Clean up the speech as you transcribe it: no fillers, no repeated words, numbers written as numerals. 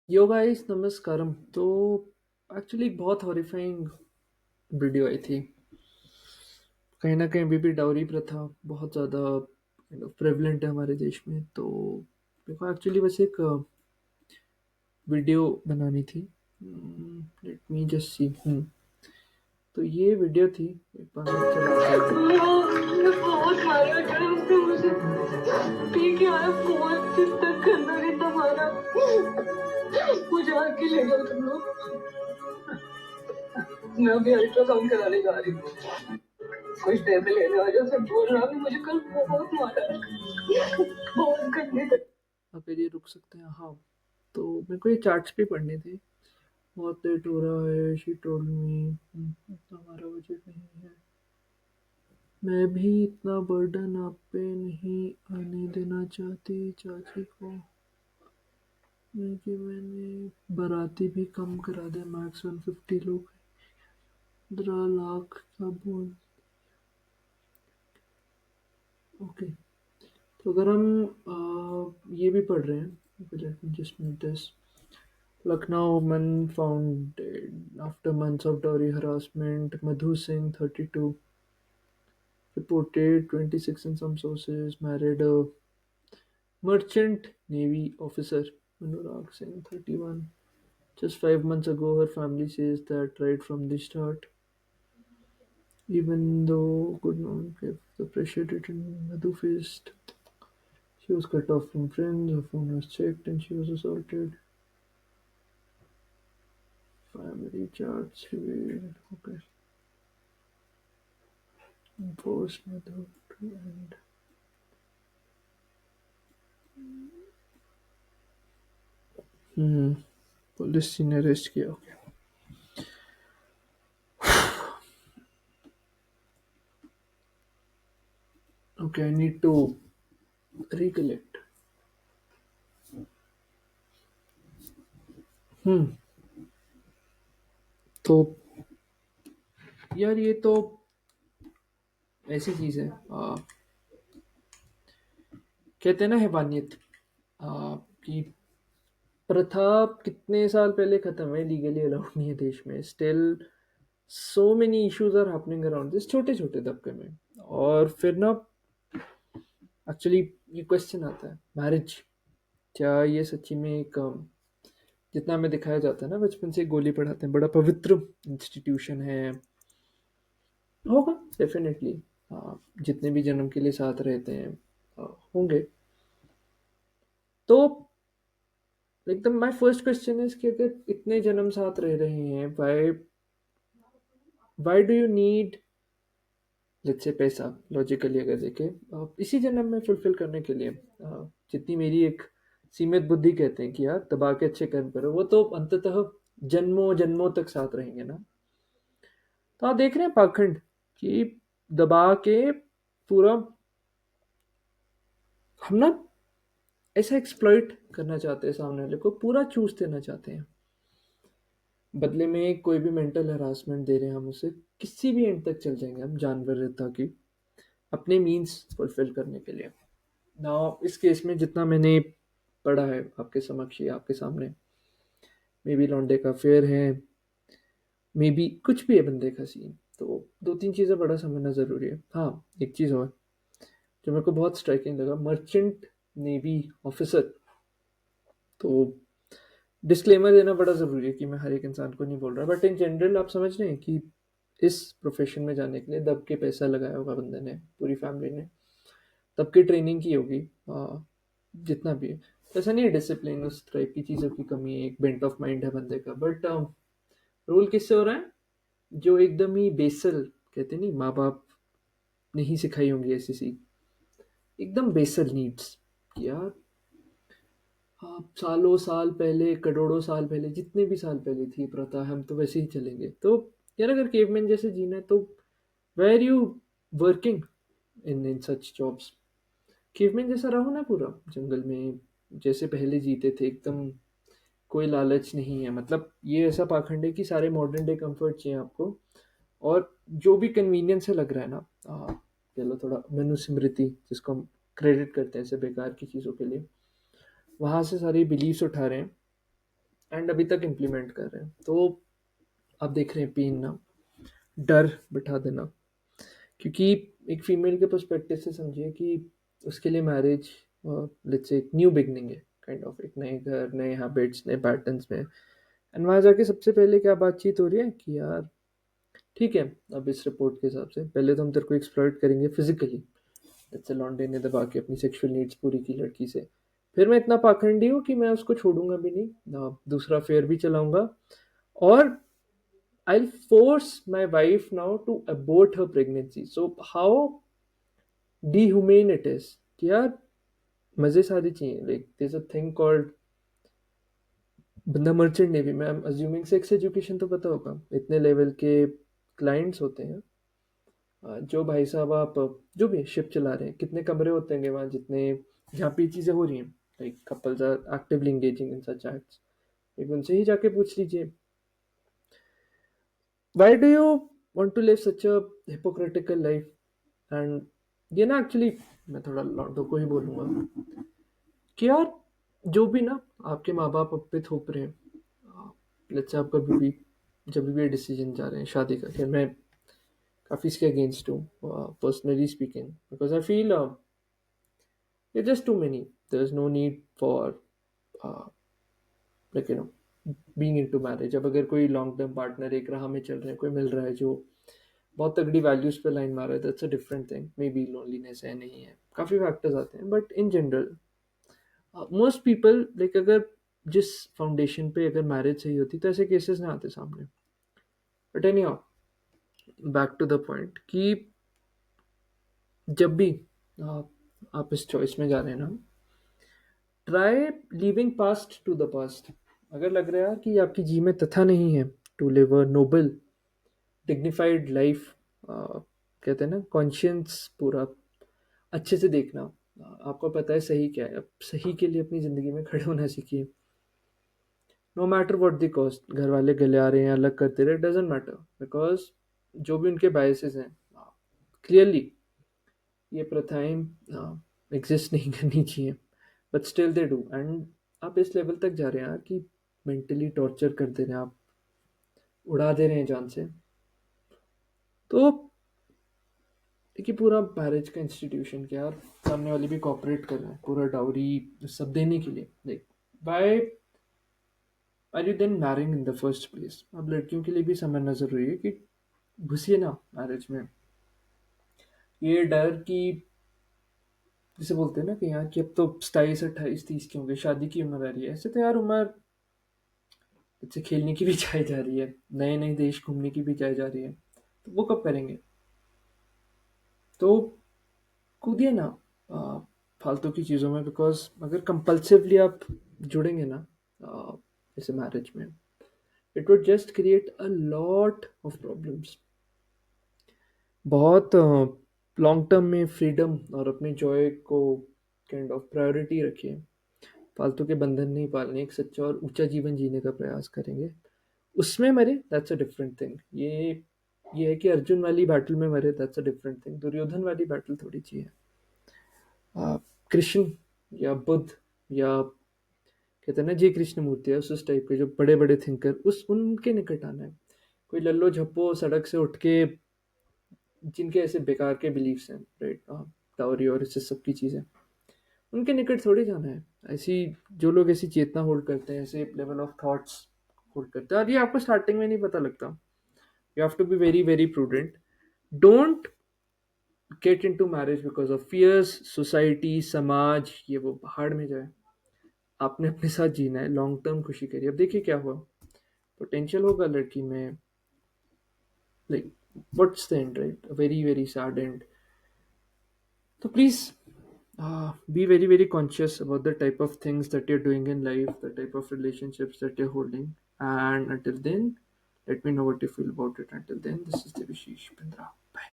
Yo guys नमस्कारम। तो actually बहुत horrifying video आई थी। कहीं ना कहीं अभी भी डाउरी प्रथा बहुत ज़्यादा प्रेवलेंट है हमारे देश में। तो मेरे को एक्चुअली बस एक वीडियो बनानी थी। Let me just see. तो ये वीडियो थी। एक बार मैं चलाता हूँ। बहुत मारा था उसने मुझे। पी के आया, फोन तक करना नहीं था मारा। मुझे आके ले जाओ तुम लोग। मैं अभी अल्ट्रासाउंड कराने जा रही हूँ। कुछ देर में लेने आ जाओ। सब बोल रहा है मुझे कल बहुत मारा है, बहुत गंदी तरह। आप ये रुक सकते हैं? हाँ। तो मेरे को ये चार्ट्स भी पढ़ने थे। बहुत लेट हो रहा है। शी टोल्ड मी इतना हमारा बजट नहीं है। मैं भी इतना बर्डन आप पे नहीं आने देना चाहती चाची को। कि मैंने बाराती भी कम करा दिया। मैक्स 150 लोग। 15 लाख का बोल। ओके। तो अगर हम ये भी पढ़ रहे हैं। Let me just make this. Lucknow woman found dead after months of dowry harassment. Madhu Singh, 32, reported 26 in some sources, married a merchant navy officer. Anurag Singh, 31. Just 5 months ago, her family says that right from the start, even though could not give the pressure written Madhu faced, she was cut off from friends, her phone was checked, and she was assaulted. Family charts revealed. Okay. Forced Madhu to end. Police ने arrest किया। Okay. Okay, I need to recollect. तो यार ये तो ऐसी चीज है। कहते हैं ना हैवानियत। कि प्रथा कितने साल पहले खत्म है, लीगली अलाउड नहीं है देश में। Still so many issues are happening around this, छोटे छोटे दबके में। और फिर ना एक्चुअली ये क्वेश्चन आता है, मैरिज क्या ये सच्ची में एक जितना हमें दिखाया जाता है ना, बचपन से गोली पढ़ाते हैं, बड़ा पवित्र इंस्टीट्यूशन है? होगा डेफिनेटली। जितने भी जन्म के लिए साथ रहते हैं होंगे। तो एकदम माय फर्स्ट क्वेश्चन इज कि अगर इतने जन्म साथ रह रहे हैं, why why do you need let's say पैसा? लॉजिकली अगर देखें, इसी जन्म में फुलफिल करने के लिए जितनी मेरी एक सीमित बुद्धि कहते हैं कि यार दबा के अच्छे कर्म करो, वो तो अंततः जन्मों जन्मों तक साथ रहेंगे ना। तो आप देख रहे हैं पाखंड कि दबा के पूरा हम ना ऐसा एक्सप्लॉइट करना चाहते हैं, सामने वाले को पूरा चूस देना चाहते हैं। बदले में कोई भी मेंटल हरासमेंट दे रहे हैं हम उसे, किसी भी एंड तक चल जाएंगे हम जानवरता की, अपने मीन्स फुलफिल करने के लिए। ना इस केस में जितना मैंने पढ़ा है आपके समक्ष ही आपके सामने, मे बी लौंडे का फेयर है, मे बी कुछ भी है बंदे का सीन। तो दो तीन चीज़ें बड़ा समझना ज़रूरी है। हाँ, एक चीज़ और जो मेरे को बहुत स्ट्राइकिंग लगा, मर्चेंट नेवी ऑफिसर। तो डिस्क्लेमर देना बड़ा ज़रूरी है कि मैं हर एक इंसान को नहीं बोल रहा, बट इन जनरल आप समझ रहे हैं कि इस प्रोफेशन में जाने के लिए दब के पैसा लगाया होगा बंदे ने, पूरी फैमिली ने दब के ट्रेनिंग की होगी। जितना भी है, ऐसा नहीं है डिसिप्लिन उस टाइप की चीज़ों की कमी है, एक बेंट ऑफ माइंड है बंदे का, बट रूल किससे हो रहा है? जो एकदम ही बेसल कहते नहीं, माँ बाप नहीं सिखाई होंगी ऐसी सीख, एकदम बेसल नीड्स। यार आप सालों साल पहले, करोड़ों साल पहले, जितने भी साल पहले थी प्रथा, हम तो वैसे ही चलेंगे। तो यार अगर केवमैन जैसे जीना है तो were you working in such jobs? Caveman जैसा रहो ना पूरा जंगल में, जैसे पहले जीते थे एकदम। कोई लालच नहीं है, मतलब ये ऐसा पाखंड है कि सारे मॉडर्न डे कंफर्ट चाहिए आपको। और जो भी कन्वीनियंस है लग रहा है ना, चलो थोड़ा मनुस्मृति जिसको हम क्रेडिट करते हैं ऐसे बेकार की चीज़ों के लिए, वहाँ से सारी बिलीव्स उठा रहे हैं। एंड अभी तक इम्प्लीमेंट कर रहे हैं। तो आप देख रहे हैं पेन ना, डर बिठा देना, क्योंकि एक फीमेल के पर्सपेक्टिव से समझिए कि उसके लिए मैरिज लेट्स से एक न्यू बिगनिंग है, काइंड ऑफ एक नए घर, नए हैबिट्स, नए पैटर्न्स में। एंड वहाँ जाके सबसे पहले क्या बातचीत हो रही है कि यार ठीक है, अब इस रिपोर्ट के हिसाब से पहले तो हम तेरे को एक्सप्लॉइट करेंगे फिजिकली, लेट्स से लॉन्डे ने दबा के अपनी सेक्सुअल नीड्स पूरी की लड़की से, फिर मैं इतना पाखंडी हूँ कि मैं उसको छोड़ूंगा भी नहीं ना, दूसरा अफेयर भी चलाऊंगा, और I'll force my wife now to abort her pregnancy. So how dehumane it is कि यार मजे सारी चाहिए, like there's a thing called बंदा मर्चेंट नेवी में, I am assuming sex education तो पता होगा, इतने लेवल के क्लाइंट्स होते हैं। जो भाई साहब आप जो भी शिप चला रहे हैं, कितने कमरे होते हैं वहाँ, जितने जहाँ पे ये चीज़ें हो रही हैं, like couples are actively engaging in such acts, एक उनसे ही जाके पूछ लीजिए, why do you want to live such a hypocritical life? And ये ना एक्चुअली मैं थोड़ा लॉन्डो को ही बोलूँगा कि यार जो भी ना आपके माँ बाप आप पे थोप रहे हैं, लेट्स से आप कभी भी जब भी ये डिसीजन जा रहे हैं शादी का, खैर मैं काफ़ी इसके अगेंस्ट हूँ personally speaking, because I feel it just too many, there is no need for like being into marriage. अब अगर कोई लॉन्ग टर्म पार्टनर एक राह में चल रहे हैं, कोई मिल रहा है जो बहुत तगड़ी वैल्यूज पे लाइन मार रहा है, that's a different thing, may be loneliness है नहीं है, काफ़ी फैक्टर्स आते हैं, but in general most people like अगर जिस फाउंडेशन पे अगर मैरिज सही होती तो ऐसे केसेस ना आते सामने। But anyhow, back to the point कि जब भी आप इस चॉइस में जा रहे हैं ना, try living past to the past. अगर लग रहा है कि आपकी जी में तथा नहीं है to live a noble dignified life, कहते हैं ना कॉन्शियंस पूरा अच्छे से देखना, आपको पता है सही क्या है, अब सही के लिए अपनी ज़िंदगी में खड़े होना सीखिए, no matter what the cost, घर वाले गले आ रहे हैं अलग करते रहे, डजेंट मैटर, बिकॉज जो भी उनके बायसेस हैं क्लियरली ये प्रथाएं एग्जिस्ट नहीं करनी चाहिए, but still they do, and आप इस लेवल तक जा रहे हैं यार कि मेंटली टॉर्चर कर दे रहे हैं आप, उड़ा दे रहे हैं जान से। तो देखिए पूरा मैरिज का इंस्टीट्यूशन क्या यार, सामने वाले भी कॉपरेट कर रहे हैं पूरा डाउरी सब देने के लिए, like why are you then marrying in the first place. अब लड़कियों के लिए भी समझना जरूरी है कि घुसिए ना मैरिज में, ये डर कि जिसे बोलते हैं ना कि यहाँ की अब तो 27 28 30 की होंगे, शादी की उम्र आ रही है, ऐसे तो यार उम्र बच्चे खेलने की भी जाए जा रही है, नए नए देश घूमने की भी जाए जा रही है, तो वो कब करेंगे? तो कूदिए ना आ, फालतू की चीज़ों में, बिकॉज अगर कंपल्सिवली आप जुड़ेंगे ना जैसे मैरिज में, it would just create a lot of problems. बहुत लॉन्ग टर्म में फ्रीडम और अपने जॉय को काइंड ऑफ प्रायोरिटी रखिए, फालतू के बंधन नहीं पालने, एक सच्चा और ऊंचा जीवन जीने का प्रयास करेंगे, उसमें मरे दैट्स अ डिफरेंट थिंग। ये है कि अर्जुन वाली बैटल में मरे that's a different thing, Duryodhan वाली बैटल थोड़ी चाहिए। कृष्ण या बुद्ध या कहते हैं ना जी कृष्ण मूर्ति है, उस टाइप के जो बड़े बड़े थिंकर, उस उनके निकट आना है। कोई लल्लो झप्पो सड़क से उठ के जिनके ऐसे बेकार के बिलीफ्स हैं, राइट, टावरी और इससे सब की चीज़ें, उनके निकट थोड़ी जाना है। ऐसी जो लोग ऐसी चेतना होल्ड करते हैं, ऐसे लेवल ऑफ थॉट्स होल्ड करते हैं, और ये आपको स्टार्टिंग में नहीं पता लगता, you have to be very very prudent, don't get into marriage because of fears, society, समाज, ये वो पहाड़ में जाए, आपने अपने साथ जीना है, लॉन्ग टर्म खुशी करिए। अब देखिए क्या हुआ, पोटेंशियल होगा लड़की में, like what's the end, right, very very sad and. तो please be very very conscious about the type of things that you're doing in life, the type of relationships that you're holding, and until then let me know what you feel about it. Until then, this is Devishish Pindra. Bye.